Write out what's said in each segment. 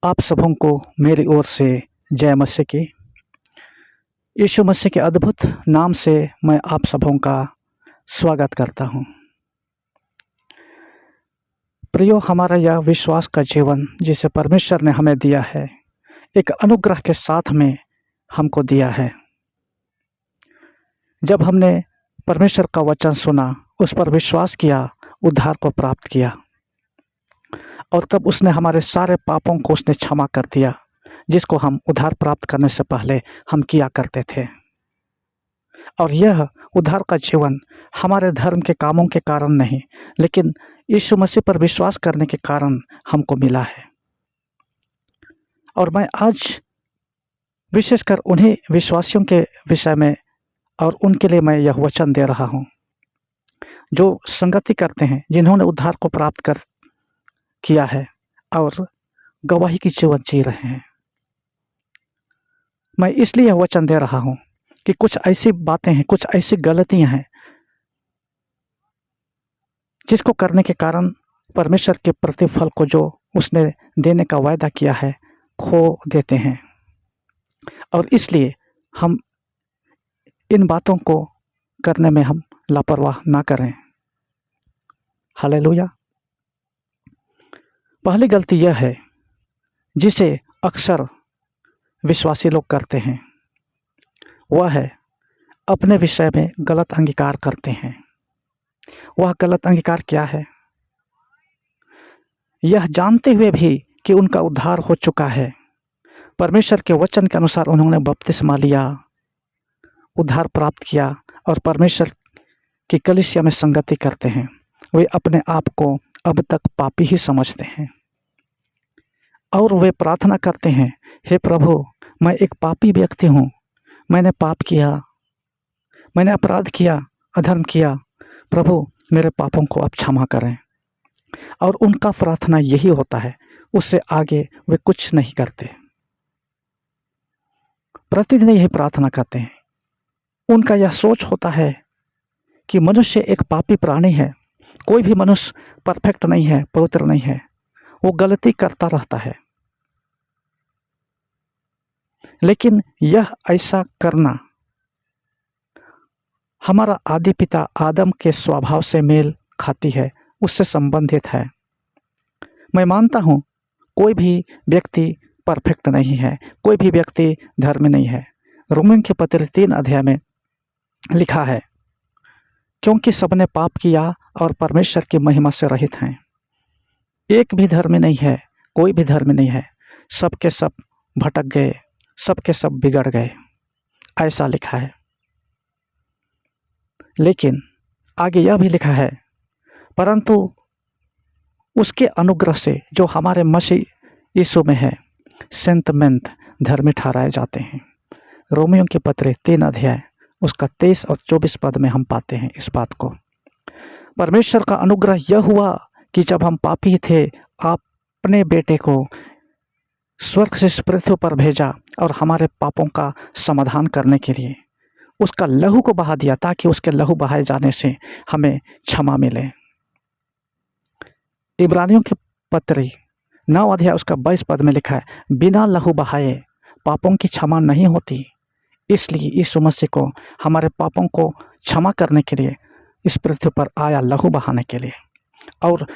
आप सबों को मेरी ओर से जय मसीह की। यीशु मसीह के अद्भुत नाम से मैं आप सबों का स्वागत करता हूं। प्रियो, हमारा यह विश्वास का जीवन जिसे परमेश्वर ने हमें दिया है, एक अनुग्रह के साथ में हमको दिया है। जब हमने परमेश्वर का वचन सुना, उस पर विश्वास किया, उद्धार को प्राप्त किया और तब उसने हमारे सारे पापों को उसने क्षमा कर दिया, जिसको हम उद्धार प्राप्त करने से पहले हम किया करते थे। और यह उद्धार का जीवन हमारे धर्म के कामों के कारण नहीं, लेकिन यीशु मसीह पर विश्वास करने के कारण हमको मिला है। और मैं आज विशेषकर उन्हीं विश्वासियों के विषय में और उनके लिए मैं यह वचन दे रहा हूँ, जो संगति करते हैं, जिन्होंने उद्धार को प्राप्त कर किया है और गवाही की जीवन जी रहे हैं। मैं इसलिए यह वचन दे रहा हूँ कि कुछ ऐसी बातें हैं, कुछ ऐसी गलतियां हैं, जिसको करने के कारण परमेश्वर के प्रतिफल को जो उसने देने का वायदा किया है खो देते हैं। और इसलिए हम इन बातों को करने में हम लापरवाह ना करें। हालेलुया। पहली गलती यह है जिसे अक्सर विश्वासी लोग करते हैं, वह है अपने विषय में गलत अंगीकार करते हैं। वह गलत अंगीकार क्या है? यह जानते हुए भी कि उनका उद्धार हो चुका है, परमेश्वर के वचन के अनुसार उन्होंने बपतिस्मा लिया, उद्धार प्राप्त किया और परमेश्वर की कलीसिया में संगति करते हैं, वे अपने आप को अब तक पापी ही समझते हैं और वे प्रार्थना करते हैं, हे प्रभु, मैं एक पापी व्यक्ति हूँ, मैंने पाप किया, मैंने अपराध किया, अधर्म किया, प्रभु मेरे पापों को आप क्षमा करें। और उनका प्रार्थना यही होता है, उससे आगे वे कुछ नहीं करते। प्रतिदिन यही प्रार्थना करते हैं। उनका यह सोच होता है कि मनुष्य एक पापी प्राणी है, कोई भी मनुष्य परफेक्ट नहीं है, पवित्र नहीं है, वो गलती करता रहता है। लेकिन यह ऐसा करना हमारा आदि पिता आदम के स्वभाव से मेल खाती है, उससे संबंधित है। मैं मानता हूँ कोई भी व्यक्ति परफेक्ट नहीं है, कोई भी व्यक्ति धर्मी नहीं है। रोमियों के पत्र 3 अध्याय में लिखा है, क्योंकि सबने पाप किया और परमेश्वर की महिमा से रहित हैं। एक भी धर्मी नहीं है, कोई भी धर्मी नहीं है, सबके सब भटक गए, सबके सब बिगड़ गए, ऐसा लिखा है। लेकिन आगे यह भी लिखा है, परंतु उसके अनुग्रह से जो हमारे मसीह यीशु में है, सेंतमेंत धर्मी ठहराए जाते हैं। रोमियों के पत्र 3 अध्याय उसका 23 और 24 पद में हम पाते हैं इस बात को। परमेश्वर का अनुग्रह यह हुआ कि जब हम पापी थे, अपने बेटे को स्वर्ग से इस पृथ्वी पर भेजा और हमारे पापों का समाधान करने के लिए उसका लहू को बहा दिया, ताकि उसके लहू बहाए जाने से हमें क्षमा मिले। इब्रानियों के पत्र 9 अध्याय उसका 22 पद में लिखा है, बिना लहू बहाए पापों की क्षमा नहीं होती, इसलिए यीशु मसीह को हमारे पापों को क्षमा करने के लिए इस पृथ्वी पर आया, लहू बहाने के लिए। और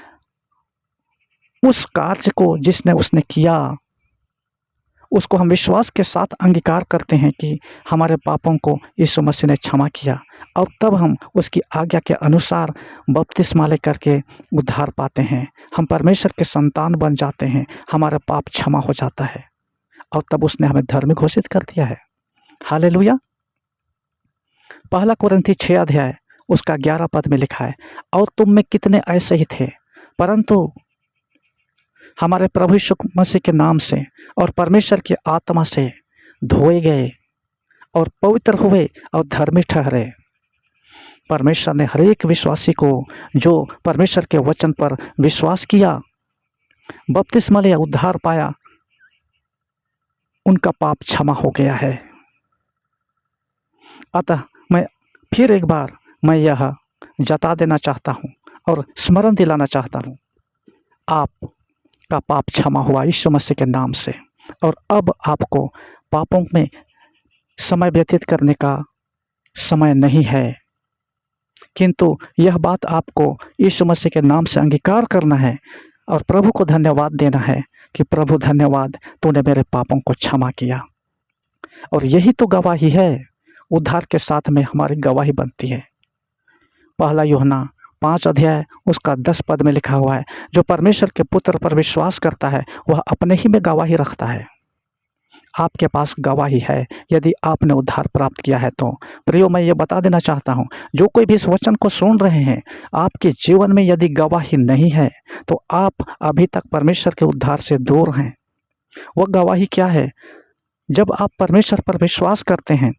उस कार्य को जिसने उसने किया, उसको हम विश्वास के साथ अंगीकार करते हैं कि हमारे पापों को यीशु मसीह ने क्षमा किया, और तब हम उसकी आज्ञा के अनुसार बपतिस्मा लेकर के उद्धार पाते हैं। हम परमेश्वर के संतान बन जाते हैं, हमारा पाप क्षमा हो जाता है और तब उसने हमें धर्मी घोषित कर दिया है। हालेलुया। पहला कुरिन्थी 6 अध्याय उसका 11 पद में लिखा है, और तुम में कितने ऐसे ही थे, परंतु हमारे प्रभु यीशु मसीह के नाम से और परमेश्वर की आत्मा से धोए गए और पवित्र हुए और धर्मी ठहरे। परमेश्वर ने हर एक विश्वासी को जो परमेश्वर के वचन पर विश्वास किया, बपतिस्मा लिया, उद्धार पाया, उनका पाप क्षमा हो गया है। अतः मैं फिर एक बार मैं यह जता देना चाहता हूँ और स्मरण दिलाना चाहता हूँ, आप का पाप क्षमा हुआ यीशु मसीह के नाम से। और अब आपको पापों में समय व्यतीत करने का समय नहीं है, किंतु यह बात आपको यीशु मसीह के नाम से अंगीकार करना है और प्रभु को धन्यवाद देना है कि प्रभु धन्यवाद, तूने मेरे पापों को क्षमा किया। और यही तो गवाही है, उद्धार के साथ में हमारी गवाही बनती है। पहला यूहन्ना 5 अध्याय उसका 10 पद में लिखा हुआ है, जो परमेश्वर के पुत्र पर विश्वास करता है वह अपने ही में गवाही रखता है। आपके पास गवाही है यदि आपने उद्धार प्राप्त किया है तो। प्रियो, मैं ये बता देना चाहता हूँ, जो कोई भी इस वचन को सुन रहे हैं, आपके जीवन में यदि गवाही नहीं है तो आप अभी तक परमेश्वर के उद्धार से दूर हैं। वह गवाही क्या है? जब आप परमेश्वर पर विश्वास करते हैं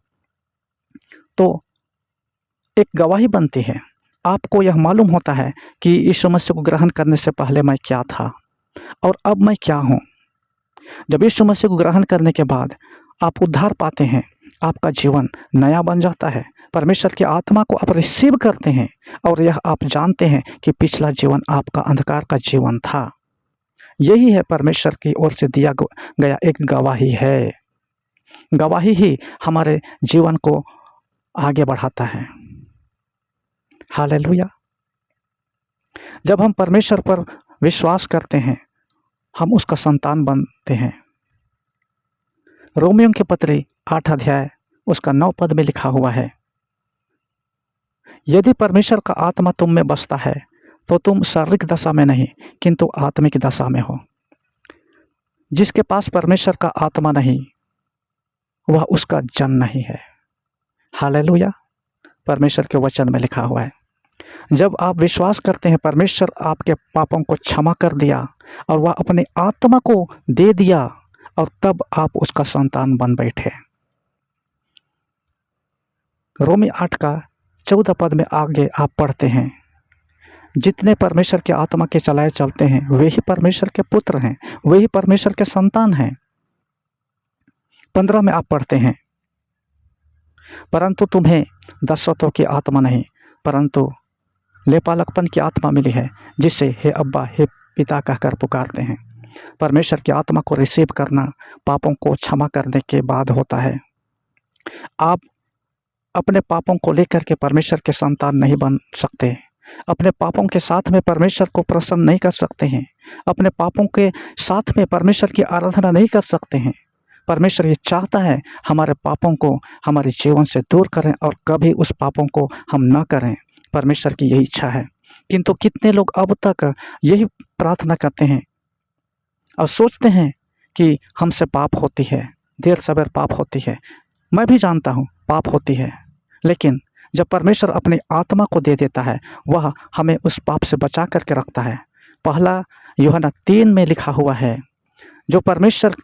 तो एक गवाही बनती है। आपको यह मालूम होता है कि यीशु मसीह को ग्रहण करने से पहले मैं क्या था और अब मैं क्या हूँ। जब यीशु मसीह को ग्रहण करने के बाद आप उद्धार पाते हैं, आपका जीवन नया बन जाता है। परमेश्वर की आत्मा को आप रिसीव करते हैं और यह आप जानते हैं कि पिछला जीवन आपका अंधकार का जीवन था। यही है परमेश्वर की ओर से दिया गया एक गवाही है। गवाही ही हमारे जीवन को आगे बढ़ाता है। हालेलुया। जब हम परमेश्वर पर विश्वास करते हैं, हम उसका संतान बनते हैं। रोमियों की पत्री 8 अध्याय उसका 9 पद में लिखा हुआ है, यदि परमेश्वर का आत्मा तुम में बसता है तो तुम शारीरिक दशा में नहीं किंतु आत्मिक दशा में हो। जिसके पास परमेश्वर का आत्मा नहीं, वह उसका जन नहीं है। हालेलुया। परमेश्वर के वचन में लिखा हुआ है, जब आप विश्वास करते हैं परमेश्वर आपके पापों को क्षमा कर दिया और वह अपने आत्मा को दे दिया और तब आप उसका संतान बन बैठे। रोमी 8 का 14 पद में आगे आप पढ़ते हैं, जितने परमेश्वर के आत्मा के चलाए चलते हैं वे ही परमेश्वर के पुत्र हैं, वे ही परमेश्वर के संतान हैं। 15 में आप पढ़ते हैं, परंतु तुम्हें दासत्व की आत्मा नहीं परंतु लेपालकपन की आत्मा मिली है, जिससे हे अब्बा हे पिता कहकर पुकारते हैं। परमेश्वर की आत्मा को रिसीव करना पापों को क्षमा करने के बाद होता है। आप अपने पापों को लेकर के परमेश्वर के संतान नहीं बन सकते। अपने पापों के साथ में परमेश्वर को प्रसन्न नहीं कर सकते हैं। अपने पापों के साथ में परमेश्वर की आराधना नहीं कर सकते हैं। परमेश्वर ये चाहता है हमारे पापों को हमारे जीवन से दूर करें और कभी उस पापों को हम ना करें। परमेश्वर की यही इच्छा है। किंतु कितने लोग अब तक यही प्रार्थना करते हैं और सोचते हैं कि हमसे पाप होती है, देर सवेर पाप होती है। मैं भी जानता हूँ पाप होती है, लेकिन जब परमेश्वर अपनी आत्मा को दे देता है वह हमें उस पाप से बचा करके रखता है। पहला यूहन्ना 3 में लिखा हुआ है, जो परमेश्वर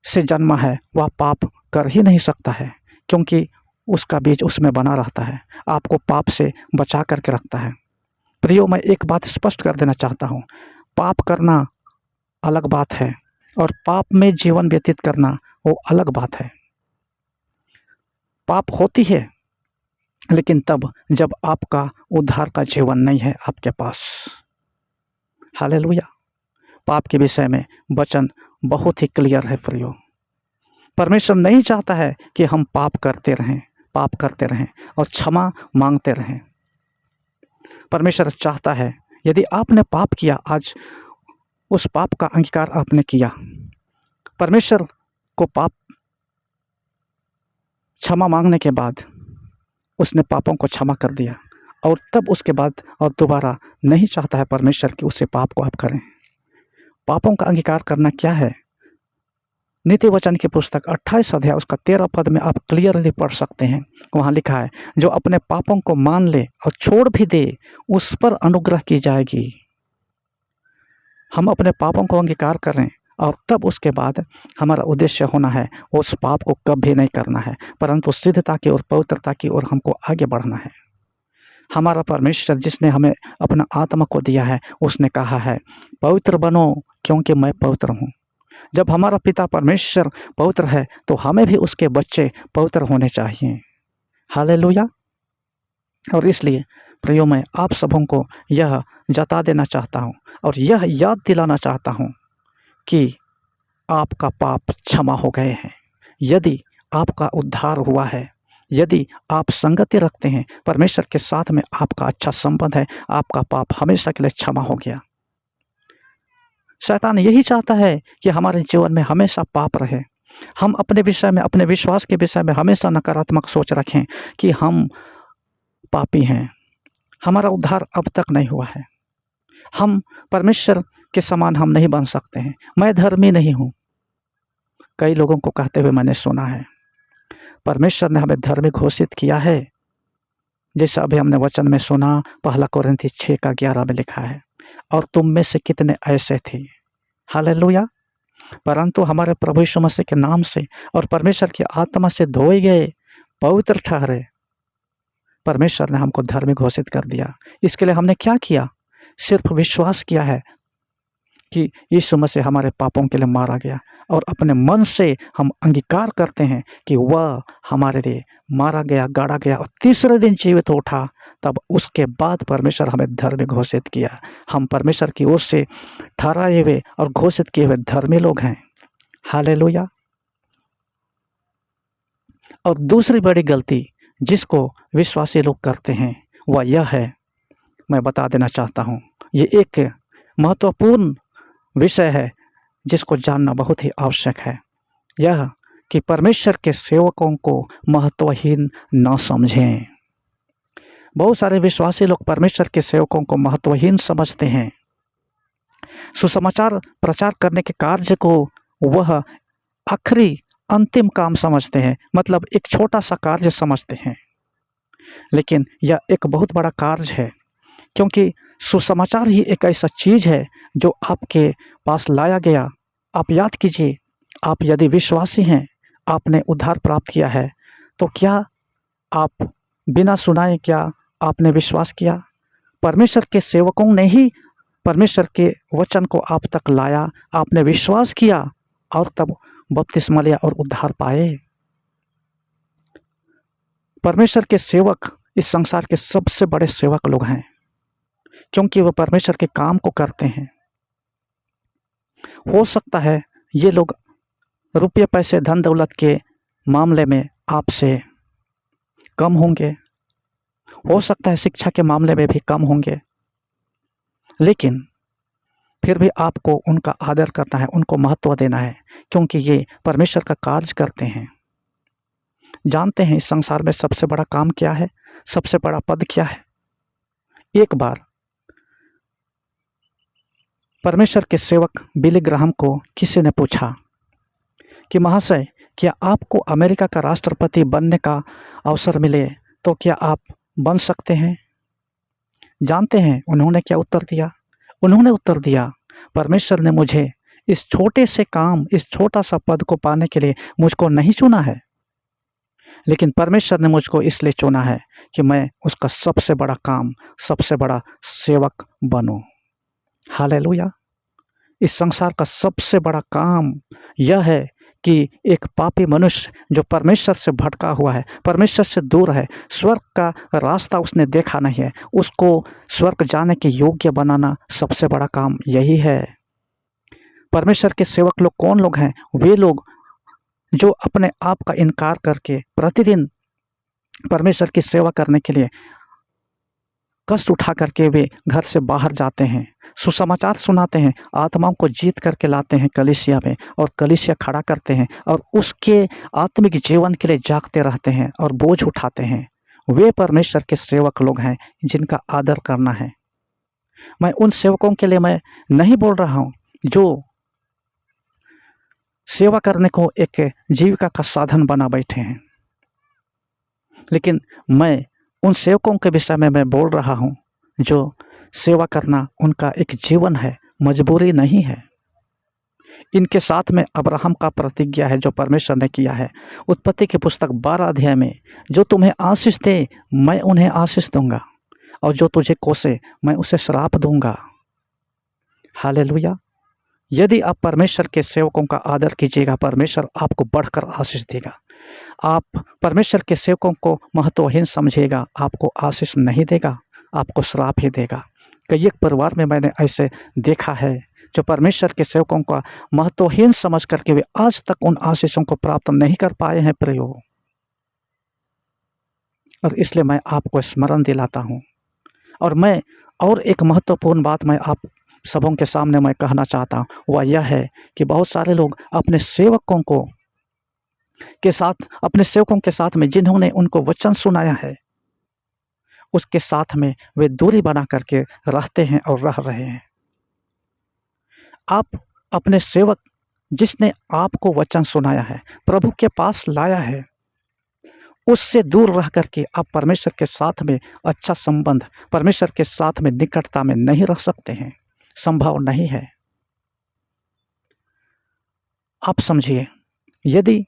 से जन्मा है वह पाप कर ही नहीं सकता है, क्योंकि उसका बीज उसमें बना रहता है, आपको पाप से बचा करके रखता है। प्रियो, मैं एक बात स्पष्ट कर देना चाहता हूँ, पाप करना अलग बात है और पाप में जीवन व्यतीत करना वो अलग बात है। पाप होती है, लेकिन तब जब आपका उद्धार का जीवन नहीं है आपके पास। हालेलुया। पाप के विषय में वचन बहुत ही क्लियर है प्रियो। परमेश्वर नहीं चाहता है कि हम पाप करते रहें और क्षमा मांगते रहें। परमेश्वर चाहता है यदि आपने पाप किया, आज उस पाप का अंगीकार आपने किया, परमेश्वर को पाप क्षमा मांगने के बाद उसने पापों को क्षमा कर दिया और तब उसके बाद और दोबारा नहीं चाहता है परमेश्वर कि उसे पाप को आप करें। पापों का अंगीकार करना क्या है? नीति वचन की पुस्तक 28 अध्याय उसका 13 पद में आप क्लियरली पढ़ सकते हैं। वहाँ लिखा है, जो अपने पापों को मान ले और छोड़ भी दे उस पर अनुग्रह की जाएगी। हम अपने पापों को अंगीकार करें और तब उसके बाद हमारा उद्देश्य होना है उस पाप को कभी नहीं करना है, परंतु सिद्धता की और पवित्रता की ओर हमको आगे बढ़ना है। हमारा परमेश्वर जिसने हमें अपना आत्मा को दिया है, उसने कहा है पवित्र बनो क्योंकि मैं पवित्र हूँ। जब हमारा पिता परमेश्वर पवित्र है तो हमें भी उसके बच्चे पवित्र होने चाहिए। हालेलुया। और इसलिए प्रियो, मैं आप सबों को यह जता देना चाहता हूँ और यह याद दिलाना चाहता हूँ कि आपका पाप क्षमा हो गए हैं, यदि आपका उद्धार हुआ है, यदि आप संगति रखते हैं परमेश्वर के साथ में, आपका अच्छा संबंध है, आपका पाप हमेशा के लिए क्षमा हो गया। शैतान यही चाहता है कि हमारे जीवन में हमेशा पाप रहे, हम अपने विषय में, अपने विश्वास के विषय में हमेशा नकारात्मक सोच रखें कि हम पापी हैं, हमारा उद्धार अब तक नहीं हुआ है, हम परमेश्वर के समान हम नहीं बन सकते हैं, मैं धर्मी नहीं हूँ। कई लोगों को कहते हुए मैंने सुना है, परमेश्वर ने हमें धर्मी घोषित किया है, जैसा अभी हमने वचन में सुना, पहला कोरिन्थी 6:11 में लिखा है, और तुम में से कितने ऐसे थे, हालेलुया। परंतु हमारे प्रभु यीशु मसीह के नाम से और परमेश्वर की आत्मा से धोए गए, पवित्र ठहरे, परमेश्वर ने हमको धर्मी घोषित कर दिया। इसके लिए हमने क्या किया? सिर्फ विश्वास किया है कि यीशु मसीह हमारे पापों के लिए मारा गया, और अपने मन से हम अंगीकार करते हैं कि वह हमारे लिए मारा गया, गाड़ा गया और तीसरे दिन जीवित उठा, तब उसके बाद परमेश्वर हमें धर्मी घोषित किया। हम परमेश्वर की ओर से ठहराए हुए और घोषित किए हुए धर्मी लोग हैं, हालेलुया। और दूसरी बड़ी गलती जिसको विश्वासी लोग करते हैं वह यह है, मैं बता देना चाहता हूँ, ये एक महत्वपूर्ण विषय है जिसको जानना बहुत ही आवश्यक है, यह कि परमेश्वर के सेवकों को महत्वहीन न समझें। बहुत सारे विश्वासी लोग परमेश्वर के सेवकों को महत्वहीन समझते हैं, सुसमाचार प्रचार करने के कार्य को वह आखिरी अंतिम काम समझते हैं, मतलब एक छोटा सा कार्य समझते हैं, लेकिन यह एक बहुत बड़ा कार्य है, क्योंकि सुसमाचार ही एक ऐसा चीज़ है जो आपके पास लाया गया। आप याद कीजिए, आप यदि विश्वासी हैं, आपने उद्धार प्राप्त किया है, तो क्या आप बिना सुनाए क्या आपने विश्वास किया? परमेश्वर के सेवकों ने ही परमेश्वर के वचन को आप तक लाया, आपने विश्वास किया और तब बपतिस्मा लिया और उद्धार पाए। परमेश्वर के सेवक इस संसार के सबसे बड़े सेवक लोग हैं, क्योंकि वह परमेश्वर के काम को करते हैं। हो सकता है ये लोग रुपये पैसे धन दौलत के मामले में आपसे कम होंगे, हो सकता है शिक्षा के मामले में भी कम होंगे, लेकिन फिर भी आपको उनका आदर करना है, उनको महत्व देना है, क्योंकि ये परमेश्वर का कार्य करते हैं। जानते हैं इस संसार में सबसे बड़ा काम क्या है, सबसे बड़ा पद क्या है? एक बार परमेश्वर के सेवक बिली ग्राहम को किसी ने पूछा कि महाशय, क्या आपको अमेरिका का राष्ट्रपति बनने का अवसर मिले तो क्या आप बन सकते हैं? जानते हैं उन्होंने क्या उत्तर दिया? उन्होंने उत्तर दिया, परमेश्वर ने मुझे इस छोटे से काम, इस छोटा सा पद को पाने के लिए मुझको नहीं चुना है, लेकिन परमेश्वर ने मुझको इसलिए चुना है कि मैं उसका सबसे बड़ा काम, सबसे बड़ा सेवक बनूं। हालेलुया। इस संसार का सबसे बड़ा काम यह है कि एक पापी मनुष्य जो परमेश्वर से भटका हुआ है, परमेश्वर से दूर है, स्वर्ग का रास्ता उसने देखा नहीं है, उसको स्वर्ग जाने के योग्य बनाना सबसे बड़ा काम यही है। परमेश्वर के सेवक लोग कौन लोग हैं? वे लोग जो अपने आप का इनकार करके प्रतिदिन परमेश्वर की सेवा करने के लिए कष्ट उठा करके वे घर से बाहर जाते हैं, सुसमाचार सुनाते हैं, आत्माओं को जीत करके लाते हैं कलीसिया में और कलीसिया खड़ा करते हैं और उसके आत्मिक जीवन के लिए जागते रहते हैं और बोझ उठाते हैं। वे परमेश्वर के सेवक लोग हैं जिनका आदर करना है। मैं उन सेवकों के लिए मैं नहीं बोल रहा हूँ जो सेवा करने को एक जीविका का साधन बना बैठे हैं, लेकिन मैं उन सेवकों के विषय में मैं बोल रहा हूँ जो सेवा करना उनका एक जीवन है, मजबूरी नहीं है। इनके साथ में अब्राहम का प्रतिज्ञा है जो परमेश्वर ने किया है। उत्पत्ति की पुस्तक 12 अध्याय में, जो तुम्हें आशीष दे मैं उन्हें आशीष दूंगा और जो तुझे कोसे मैं उसे श्राप दूंगा। हालेलुया। यदि आप परमेश्वर के सेवकों का आदर कीजिएगा, परमेश्वर आपको बढ़कर आशीष देगा। आप परमेश्वर के सेवकों को महत्वहीन समझिएगा, आपको आशीष नहीं देगा, आपको श्राप ही देगा। कई एक परिवार में मैंने ऐसे देखा है, जो परमेश्वर के सेवकों का महत्वहीन समझ करके वे आज तक उन आशीषों को प्राप्त नहीं कर पाए हैं प्रियो। और इसलिए मैं आपको स्मरण दिलाता हूँ। और एक महत्वपूर्ण बात मैं आप सबों के सामने मैं कहना चाहता हूँ, वह यह है कि बहुत सारे लोग अपने सेवकों के साथ में जिन्होंने उनको वचन सुनाया है, उसके साथ में वे दूरी बना करके रहते हैं और रह रहे हैं। आप अपने सेवक जिसने आपको वचन सुनाया है, प्रभु के पास लाया है, उससे दूर रह करके आप परमेश्वर के साथ में अच्छा संबंध, परमेश्वर के साथ में निकटता में नहीं रह सकते हैं, संभव नहीं है। आप समझिए, यदि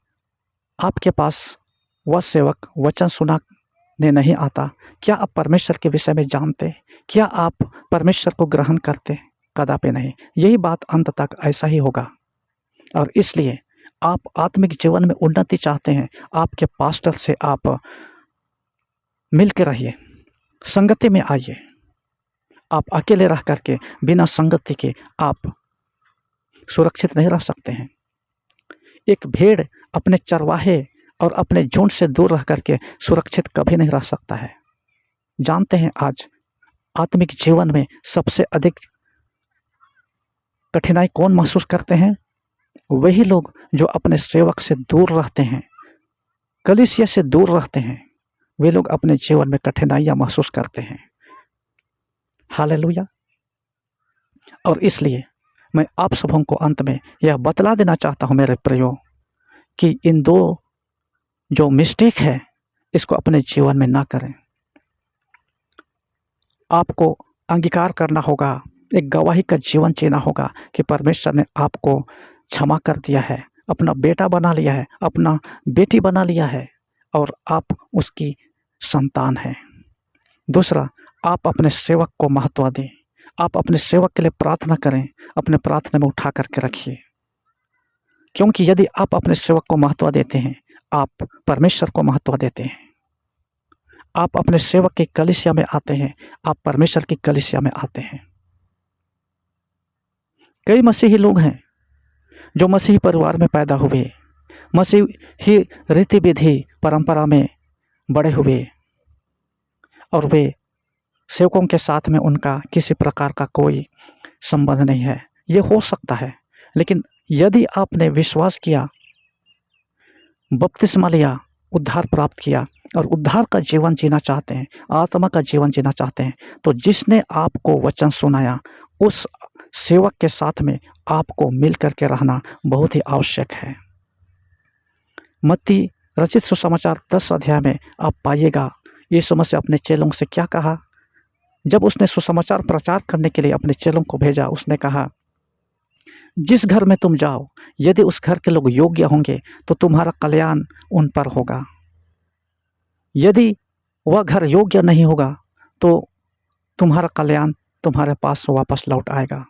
आपके पास वह सेवक वचन सुनाने नहीं आता, क्या आप परमेश्वर के विषय में जानते? क्या आप परमेश्वर को ग्रहण करते? कदापि नहीं। यही बात अंत तक ऐसा ही होगा। और इसलिए आप आत्मिक जीवन में उन्नति चाहते हैं, आपके पास्टर से आप मिल के रहिए, संगति में आइए। आप अकेले रह करके बिना संगति के आप सुरक्षित नहीं रह सकते हैं। एक भेड़ अपने चरवाहे और अपने झुंड से दूर रह करके सुरक्षित कभी नहीं रह सकता है। जानते हैं, आज आत्मिक जीवन में सबसे अधिक कठिनाई कौन महसूस करते हैं? वही लोग जो अपने सेवक से दूर रहते हैं, कलीसिया से दूर रहते हैं। वे लोग अपने जीवन में कठिनाइयां महसूस करते हैं। हालेलुया। और इसलिए मैं आप सबों को अंत में यह बतला देना चाहता हूं मेरे प्रियो, कि इन दो जो मिस्टेक है इसको अपने जीवन में ना करें। आपको अंगीकार करना होगा, एक गवाही का जीवन जीना होगा कि परमेश्वर ने आपको क्षमा कर दिया है, अपना बेटा बना लिया है, अपना बेटी बना लिया है और आप उसकी संतान हैं। दूसरा, आप अपने सेवक को महत्व दें। आप अपने सेवक के लिए प्रार्थना करें, अपने प्रार्थना में उठा करके रखिए, क्योंकि यदि आप अपने सेवक को महत्व देते हैं, आप परमेश्वर को महत्व देते हैं। आप अपने सेवक की कलीसिया में आते हैं, आप परमेश्वर की कलीसिया में आते हैं। कई मसीही लोग हैं जो मसीही परिवार में पैदा हुए, मसीही रीति विधि परंपरा में बड़े हुए, और वे सेवकों के साथ में उनका किसी प्रकार का कोई संबंध नहीं है। ये हो सकता है, लेकिन यदि आपने विश्वास किया, बपतिस्मा लिया, उद्धार प्राप्त किया और उद्धार का जीवन जीना चाहते हैं, आत्मा का जीवन जीना चाहते हैं, तो जिसने आपको वचन सुनाया उस सेवक के साथ में आपको मिल करके रहना बहुत ही आवश्यक है। मत्ती रचित सुसमाचार 10 अध्याय में आप पाइएगा यीशु मसीह अपने चेलों से क्या कहा। जब उसने सुसमाचार प्रचार करने के लिए अपने चेलों को भेजा, उसने कहा, जिस घर में तुम जाओ, यदि उस घर के लोग योग्य होंगे तो तुम्हारा कल्याण उन पर होगा। यदि वह घर योग्य नहीं होगा तो तुम्हारा कल्याण तुम्हारे पास वापस लौट आएगा।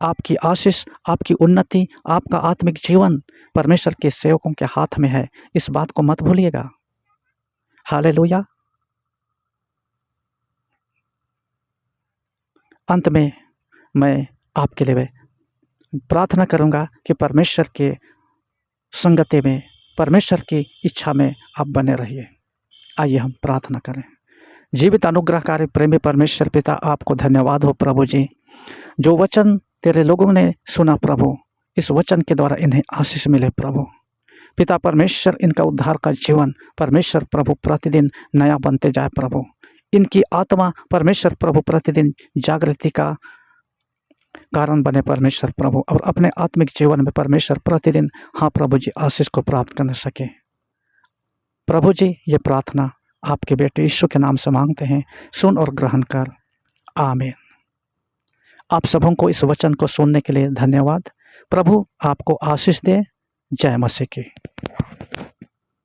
आपकी आशीष, आपकी उन्नति, आपका आत्मिक जीवन परमेश्वर के सेवकों के हाथ में है। इस बात को मत भूलिएगा। हालेलुया। अंत में मैं आपके लिए प्रार्थना करूंगा कि परमेश्वर के संगति में, परमेश्वर की इच्छा में आप बने रहिए। आइए हम प्रार्थना करें। जीवित अनुग्रहकारी प्रेमी परमेश्वर पिता, आपको धन्यवाद हो प्रभु जी, जो वचन तेरे लोगों ने सुना प्रभु, इस वचन के द्वारा इन्हें आशीष मिले प्रभु। पिता परमेश्वर, इनका उद्धार का जीवन परमेश्वर प्रभु प्रतिदिन नया बनते जाए प्रभु। इनकी आत्मा परमेश्वर प्रभु प्रतिदिन जागृति का कारण बने परमेश्वर प्रभु, और अपने आत्मिक जीवन में परमेश्वर प्रतिदिन हाँ प्रभु जी आशीष को प्राप्त करने सके प्रभु जी। ये प्रार्थना आपके बेटे यीशु के नाम से मांगते हैं, सुन और ग्रहण कर। आमीन। आप सबों को इस वचन को सुनने के लिए धन्यवाद। प्रभु आपको आशीष दे। जय मसीह की।